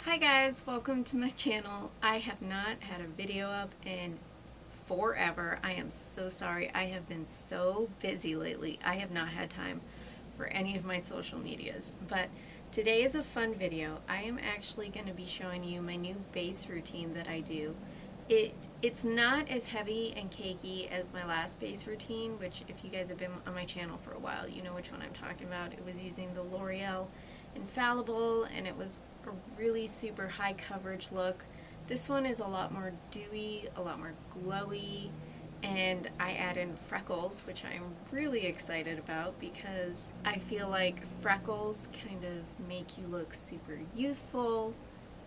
Hi guys, welcome to my channel. I have not had a video up in forever. I am so sorry. I have been so busy lately. I have not had time for any of my social medias. But today is a fun video. I am actually going to be showing you my new base routine that I do. It's not as heavy and cakey as my last base routine, which if you guys have been on my channel for a while, you know which one I'm talking about. It was using the L'Oreal Infallible, and it was a really super high coverage look. This one is a lot more dewy, a lot more glowy, and I add in Freckles, which I'm really excited about because I feel like Freckles kind of make you look super youthful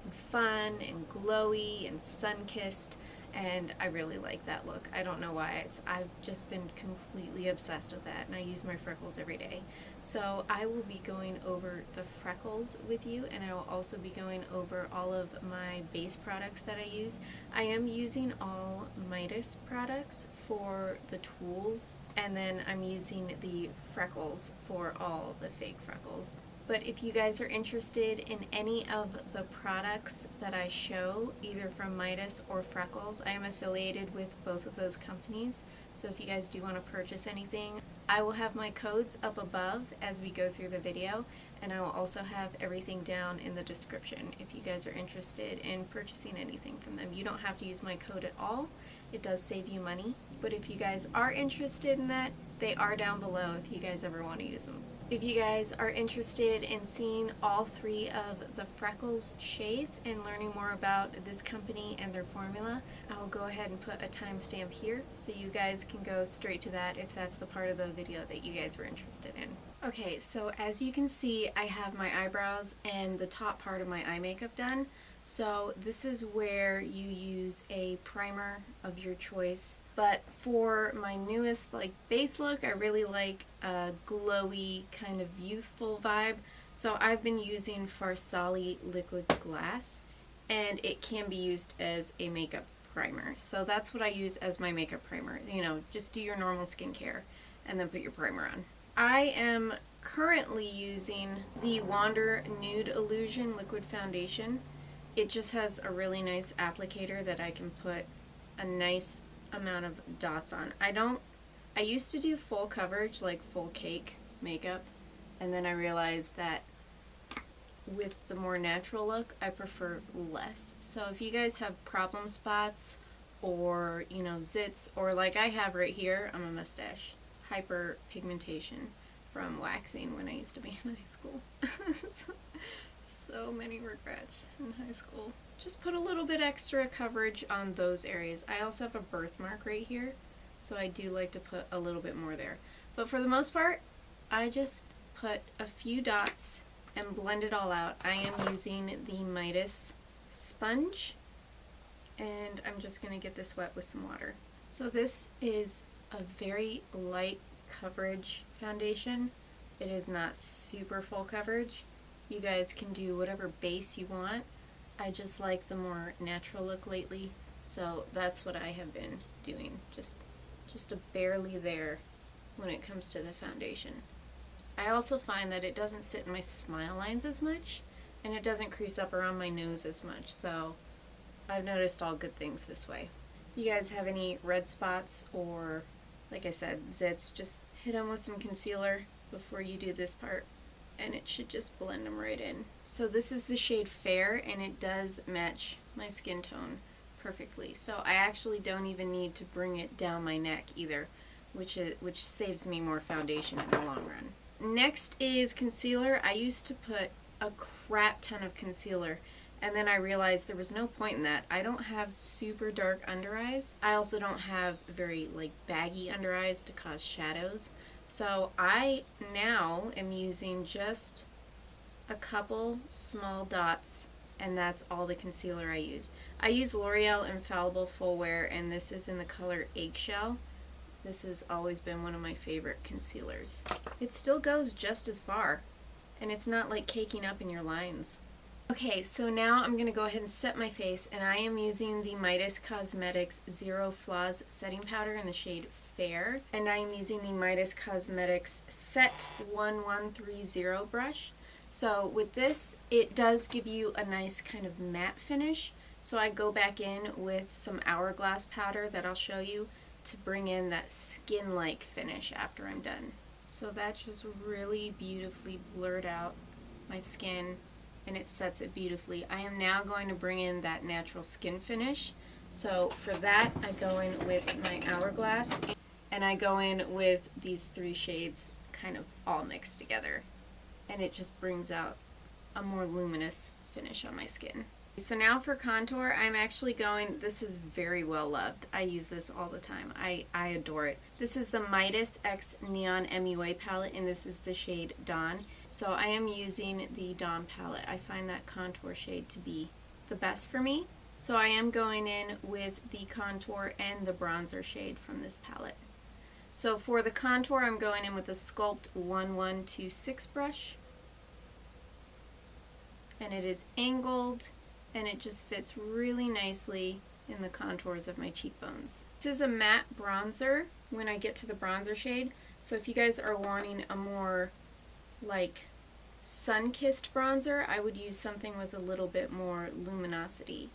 and fun and glowy and sun-kissed, and I really like that look. I don't know why. I've just been completely obsessed with that, and I use my Freckles every day. So I will be going over the Freckles with you, and I will also be going over all of my base products that I use. I am using all Midas products for the tools, and then I'm using the Freckles for all the fake Freckles. But if you guys are interested in any of the products that I show, either from Midas or Freckles, I am affiliated with both of those companies. So if you guys do want to purchase anything, I will have my codes up above as we go through the video, and I will also have everything down in the description if you guys are interested in purchasing anything from them. You don't have to use my code at all. It does save you money. But if you guys are interested in that, they are down below if you guys ever want to use them. If you guys are interested in seeing all three of the Freckles shades and learning more about this company and their formula, I will go ahead and put a timestamp here so you guys can go straight to that if that's the part of the video that you guys were interested in. Okay, so as you can see, I have my eyebrows and the top part of my eye makeup done. So this is where you use a primer of your choice. But for my newest base look, I really like a glowy kind of youthful vibe. So I've been using Farsali Liquid Glass, and it can be used as a makeup primer. So that's what I use as my makeup primer. You know, just do your normal skincare and then put your primer on. I am currently using the Wander Nude Illusion Liquid Foundation. It just has a really nice applicator that I can put a nice amount of dots on. I used to do full coverage, like full cake makeup, and then I realized that with the more natural look, I prefer less. So if you guys have problem spots or, you know, zits, or like I have right here on my mustache, hyperpigmentation from waxing when I used to be in high school. So many regrets in high school. Just put a little bit extra coverage on those areas. I also have a birthmark right here, so I do like to put a little bit more there. But for the most part, I just put a few dots and blend it all out. I am using the Midas sponge, and I'm just going to get this wet with some water. So this is a very light coverage foundation. It is not super full coverage. You guys can do whatever base you want. I just like the more natural look lately, so that's what I have been doing. Just a barely there when it comes to the foundation. I also find that it doesn't sit in my smile lines as much, and it doesn't crease up around my nose as much, so I've noticed all good things this way. If you guys have any red spots or, like I said, zits, just hit them with some concealer before you do this part, and it should just blend them right in. So this is the shade Fair, and it does match my skin tone perfectly. So I actually don't even need to bring it down my neck either, which saves me more foundation in the long run. Next is concealer. I used to put a crap ton of concealer, and then I realized there was no point in that. I don't have super dark under eyes. I also don't have very baggy under eyes to cause shadows. So I now am using just a couple small dots, and that's all the concealer I use. I use L'Oreal Infallible Full Wear, and this is in the color Eggshell. This has always been one of my favorite concealers. It still goes just as far, and it's not like caking up in your lines. Okay, so now I'm going to go ahead and set my face, and I am using the Midas Cosmetics Zero Flaws Setting Powder in the shade Fair, and I am using the Midas Cosmetics Set 1130 brush. So with this, it does give you a nice kind of matte finish. So I go back in with some hourglass powder that I'll show you to bring in that skin-like finish after I'm done. So that just really beautifully blurred out my skin, and it sets it beautifully. I am now going to bring in that natural skin finish. So for that, I go in with my hourglass, and I go in with these 3 shades kind of all mixed together, and it just brings out a more luminous finish on my skin. So now for contour, I'm actually going, this is very well loved. I use this all the time. I adore it. This is the Midas X Neon MUA palette, and this is the shade Dawn. So I am using the Dawn palette. I find that contour shade to be the best for me. So I am going in with the contour and the bronzer shade from this palette. So for the contour, I'm going in with the Sculpt 1126 brush, and it is angled, and it just fits really nicely in the contours of my cheekbones. This is a matte bronzer when I get to the bronzer shade, so if you guys are wanting a more like sun-kissed bronzer, I would use something with a little bit more luminosity,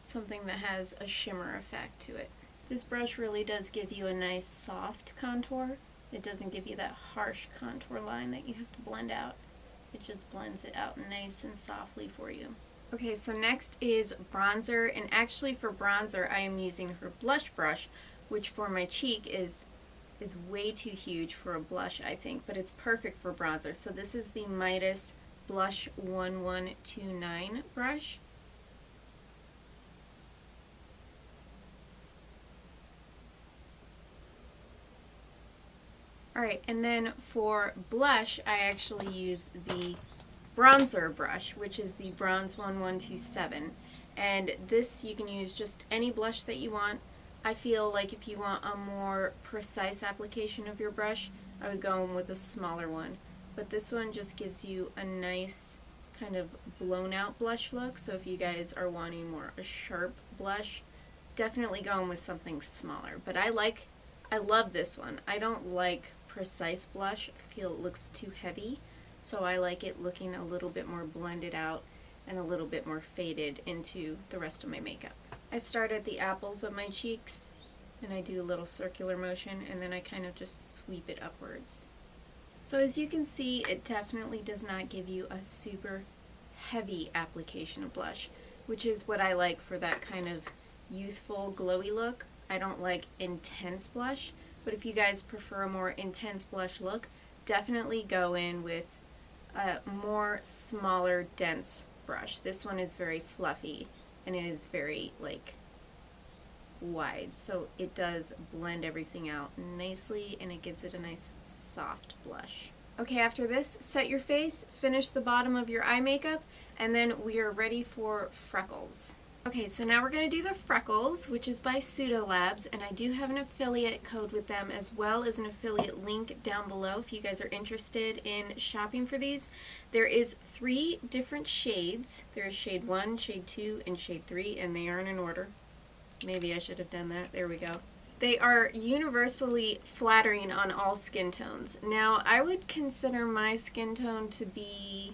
something that has a shimmer effect to it. This brush really does give you a nice soft contour. It doesn't give you that harsh contour line that you have to blend out. It just blends it out nice and softly for you. Okay, so next is bronzer, and actually for bronzer I am using her blush brush, which for my cheek is way too huge for a blush, I think, but it's perfect for bronzer. So this is the Midas Blush 1129 brush. Alright, and then for blush, I actually use the bronzer brush, which is the Bronze 1127. And this, you can use just any blush that you want. I feel like if you want a more precise application of your brush, I would go in with a smaller one. But this one just gives you a nice kind of blown out blush look. So if you guys are wanting more a sharp blush, definitely go in with something smaller. But I love this one. I don't like precise blush. I feel it looks too heavy, so I like it looking a little bit more blended out and a little bit more faded into the rest of my makeup. I start at the apples of my cheeks, and I do a little circular motion, and then I kind of just sweep it upwards. So as you can see, it definitely does not give you a super heavy application of blush, which is what I like for that kind of youthful, glowy look. I don't like intense blush, but if you guys prefer a more intense blush look, definitely go in with a more smaller, dense brush. This one is very fluffy, and it is very like wide, so it does blend everything out nicely, and it gives it a nice soft blush. Okay, after this, set your face, finish the bottom of your eye makeup, and then we are ready for Freckles. Okay, so now we're going to do the Freckles, which is by Pseudo Labs, and I do have an affiliate code with them as well as an affiliate link down below if you guys are interested in shopping for these. There is 3 different shades. There is shade 1, shade 2, and shade 3, and they aren't in order. Maybe I should have done that. There we go. They are universally flattering on all skin tones. Now, I would consider my skin tone to be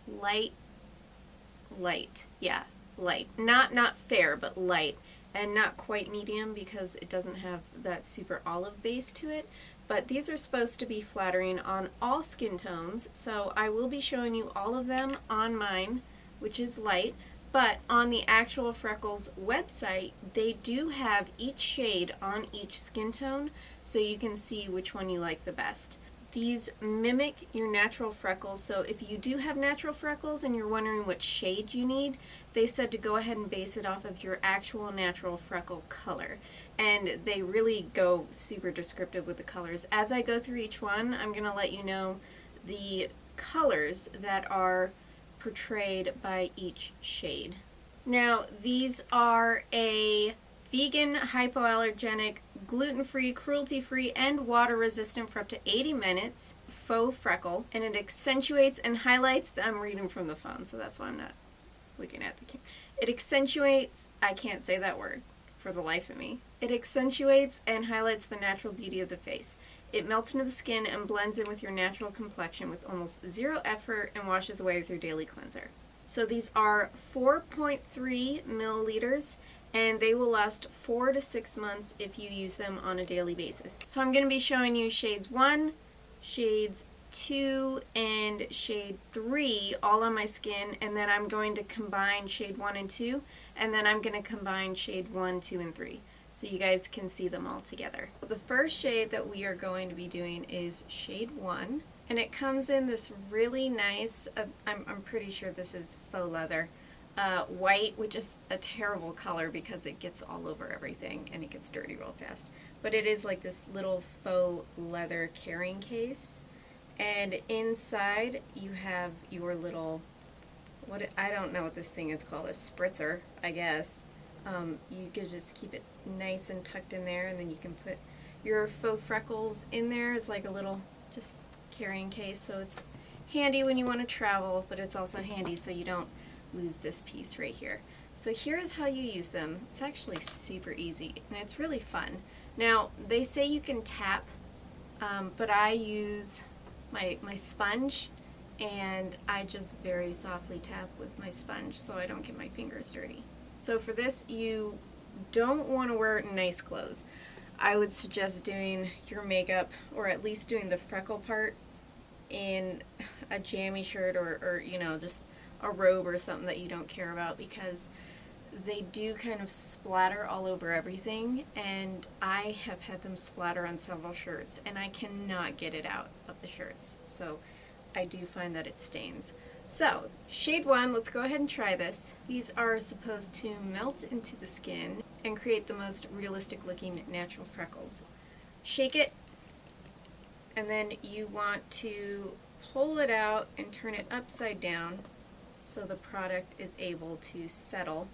light, yeah. Light. Not fair, but light, and not quite medium because it doesn't have that super olive base to it. But these are supposed to be flattering on all skin tones, so I will be showing you all of them on mine, which is light. But on the actual Freckles website, they do have each shade on each skin tone, so you can see which one you like the best. These mimic your natural freckles, so if you do have natural freckles and you're wondering what shade you need, they said to go ahead and base it off of your actual natural freckle color. And they really go super descriptive with the colors. As I go through each one, I'm going to let you know the colors that are portrayed by each shade. Now, these are a vegan, hypoallergenic, gluten-free, cruelty-free, and water-resistant for up to 80 minutes faux freckle, and it accentuates and highlights I'm reading from the phone, so that's why I'm not looking at the camera. It accentuates, I can't say that word for the life of me. It accentuates and highlights the natural beauty of the face. It melts into the skin and blends in with your natural complexion with almost zero effort and washes away with your daily cleanser. So these are 4.3 milliliters and they will last 4 to 6 months if you use them on a daily basis. So I'm going to be showing you shades 1, shades 2, and shade 3 all on my skin, and then I'm going to combine shade 1 and 2, and then I'm going to combine shade 1, 2, and 3 so you guys can see them all together. The first shade that we are going to be doing is shade 1, and it comes in this really nice, I'm pretty sure this is faux leather, white, which is a terrible color because it gets all over everything and it gets dirty real fast. But it is like this little faux leather carrying case. And inside you have your little, I don't know what this thing is called, a spritzer, I guess. You could just keep it nice and tucked in there, and then you can put your faux freckles in there as like a little just carrying case. So it's handy when you want to travel, but it's also handy so you don't lose this piece right here. So here is how you use them. It's actually super easy and it's really fun. Now they say you can tap, but I use my sponge, and I just very softly tap with my sponge so I don't get my fingers dirty. So for this, you don't want to wear nice clothes. I would suggest doing your makeup, or at least doing the freckle part, in a jammy shirt or you know, just a robe or something that you don't care about, because they do kind of splatter all over everything, and I have had them splatter on several shirts and I cannot get it out of the shirts, so I do find that it stains. So shade 1, let's go ahead and try this. These are supposed to melt into the skin and create the most realistic looking natural freckles. Shake it, and then you want to pull it out and turn it upside down so the product is able to settle.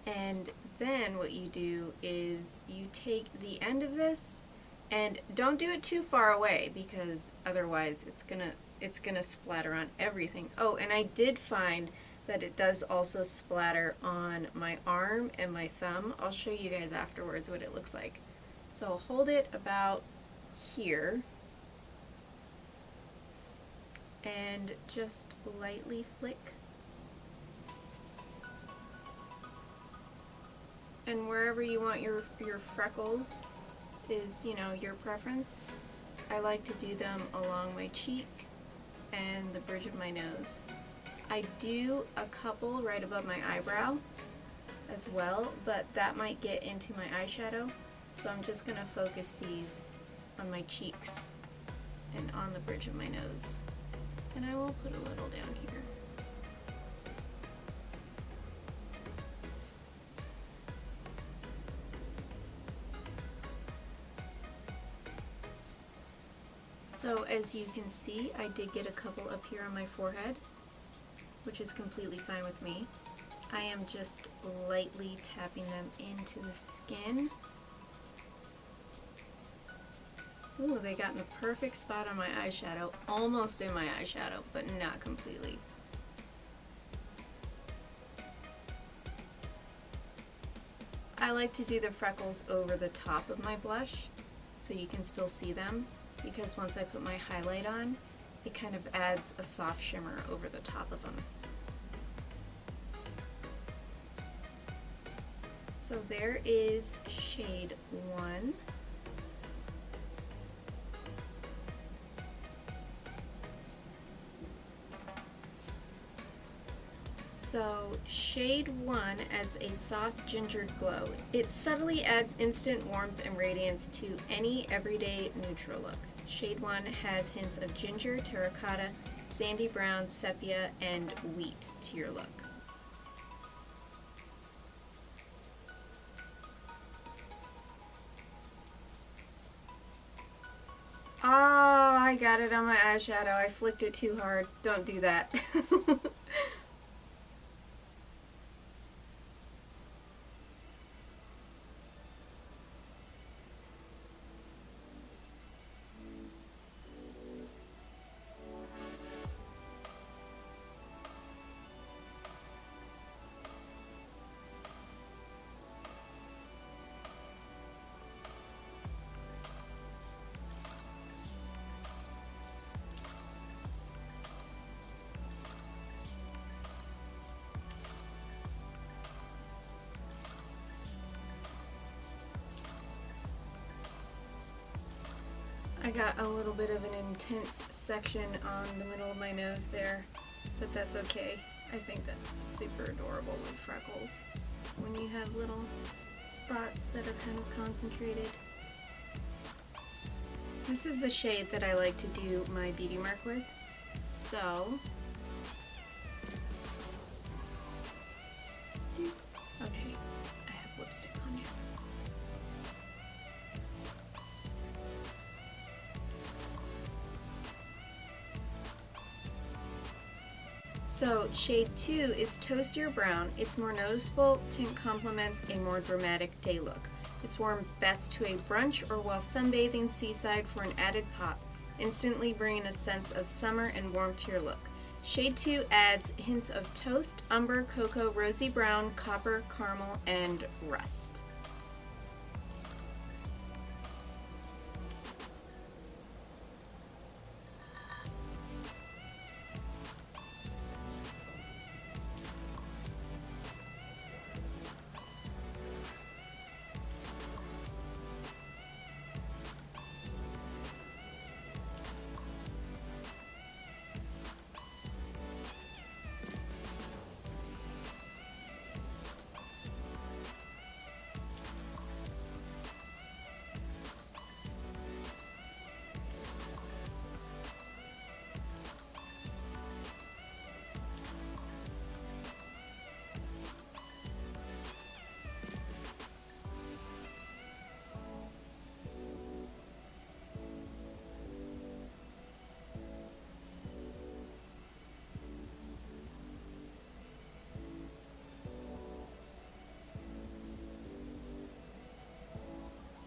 And then what you do is you take the end of this, and don't do it too far away because otherwise it's gonna splatter on everything. Oh, and I did find that it does also splatter on my arm and my thumb. I'll show you guys afterwards what it looks like. So hold it about here and just lightly flick. And wherever you want your freckles is, you know, your preference. I like to do them along my cheek and the bridge of my nose. I do a couple right above my eyebrow as well, but that might get into my eyeshadow, so I'm just going to focus these on my cheeks and on the bridge of my nose. And I will put a little down here. So as you can see, I did get a couple up here on my forehead, which is completely fine with me. I am just lightly tapping them into the skin. Ooh, they got in the perfect spot on my eyeshadow, almost in my eyeshadow, but not completely. I like to do the freckles over the top of my blush so you can still see them, because once I put my highlight on, it kind of adds a soft shimmer over the top of them. So there is shade 1. So shade 1 adds a soft gingered glow. It subtly adds instant warmth and radiance to any everyday neutral look. Shade 1 has hints of ginger, terracotta, sandy brown, sepia, and wheat to your look. Oh, I got it on my eyeshadow. I flicked it too hard. Don't do that. got a little bit of an intense section on the middle of my nose there, but that's okay. I think that's super adorable with freckles. When you have little spots that are kind of concentrated. This is the shade that I like to do my beauty mark with. So, okay, I have lipstick on here. So shade 2 is Toastier Brown. Its more noticeable tint complements a more dramatic day look. It's worn best to a brunch or while sunbathing seaside for an added pop, instantly bringing a sense of summer and warmth to your look. Shade 2 adds hints of toast, umber, cocoa, rosy brown, copper, caramel, and rust.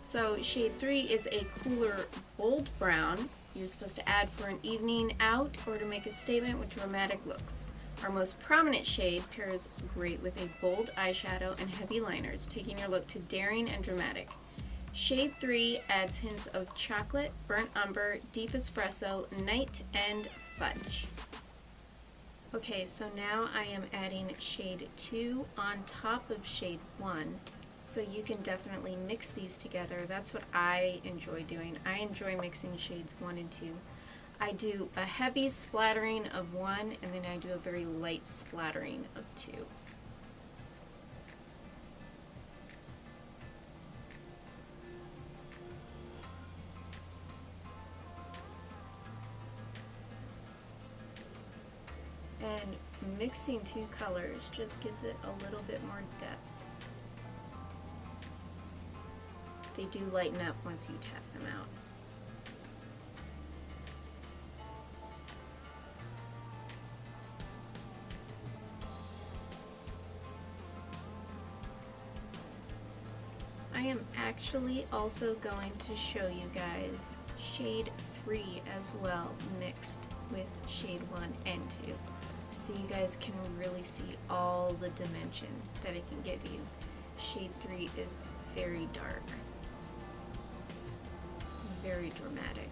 So shade 3 is a cooler, bold brown. You're supposed to add for an evening out or to make a statement with dramatic looks. Our most prominent shade pairs great with a bold eyeshadow and heavy liners, taking your look to daring and dramatic. Shade 3 adds hints of chocolate, burnt umber, deep espresso, night, and fudge. Okay, so now I am adding shade 2 on top of shade 1. So you can definitely mix these together. That's what I enjoy doing. I enjoy mixing shades 1 and 2. I do a heavy splattering of 1 and then I do a very light splattering of 2. And mixing 2 colors just gives it a little bit more depth. They do lighten up once you tap them out. I am actually also going to show you guys shade 3 as well, mixed with shade 1 and 2. So you guys can really see all the dimension that it can give you. Shade 3 is very dark. Very dramatic.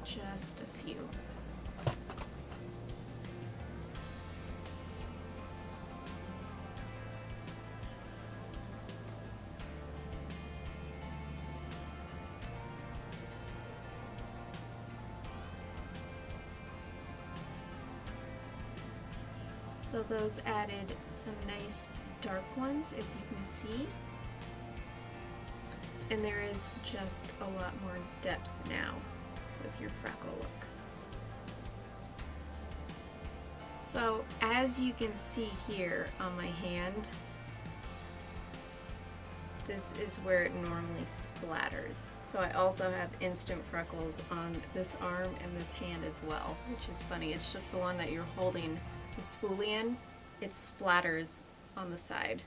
Just a few. So those added some nice dark ones, as you can see. And there is just a lot more depth now with your freckle look. So as you can see here on my hand, this is where it normally splatters. So I also have instant freckles on this arm and this hand as well, which is funny. It's just the one that you're holding the spoolie in, it splatters on the side.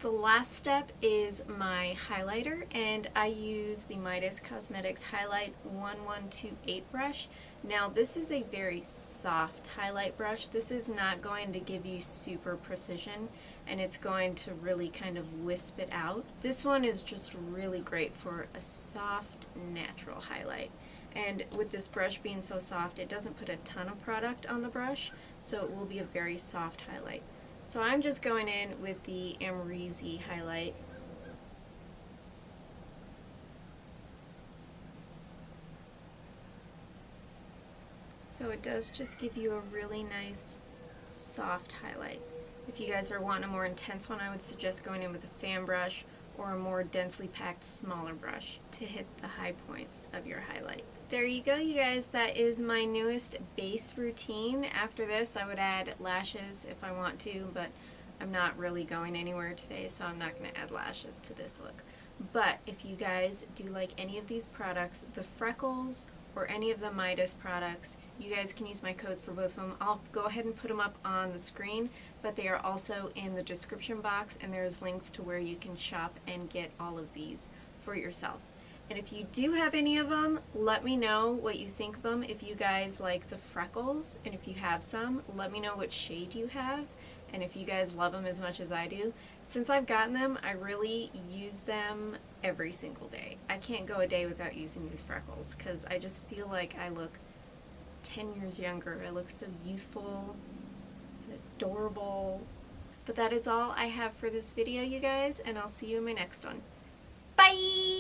The last step is my highlighter, and I use the Midas Cosmetics Highlight 1128 brush. Now this is a very soft highlight brush. This is not going to give you super precision. and it's going to really kind of wisp it out. This one is just really great for a soft, natural highlight. And with this brush being so soft, it doesn't put a ton of product on the brush, so it will be a very soft highlight. So I'm just going in with the Amrezy highlight. So it does just give you a really nice, soft highlight. If you guys are wanting a more intense one, I would suggest going in with a fan brush or a more densely packed, smaller brush to hit the high points of your highlight. There you go, you guys. That is my newest base routine. After this, I would add lashes if I want to, but I'm not really going anywhere today, so I'm not going to add lashes to this look. But if you guys do like any of these products, the Freckles or any of the Midas products, you guys can use my codes for both of them. I'll go ahead and put them up on the screen, but they are also in the description box, and there's links to where you can shop and get all of these for yourself. And if you do have any of them, let me know what you think of them. If you guys like the Freckles, and if you have some, let me know what shade you have, and if you guys love them as much as I do. Since I've gotten them, I really use them every single day. I can't go a day without using these Freckles, because I just feel like I look 10 years younger. I look so youthful and adorable. But that is all I have for this video, you guys, and I'll see you in my next one. Bye!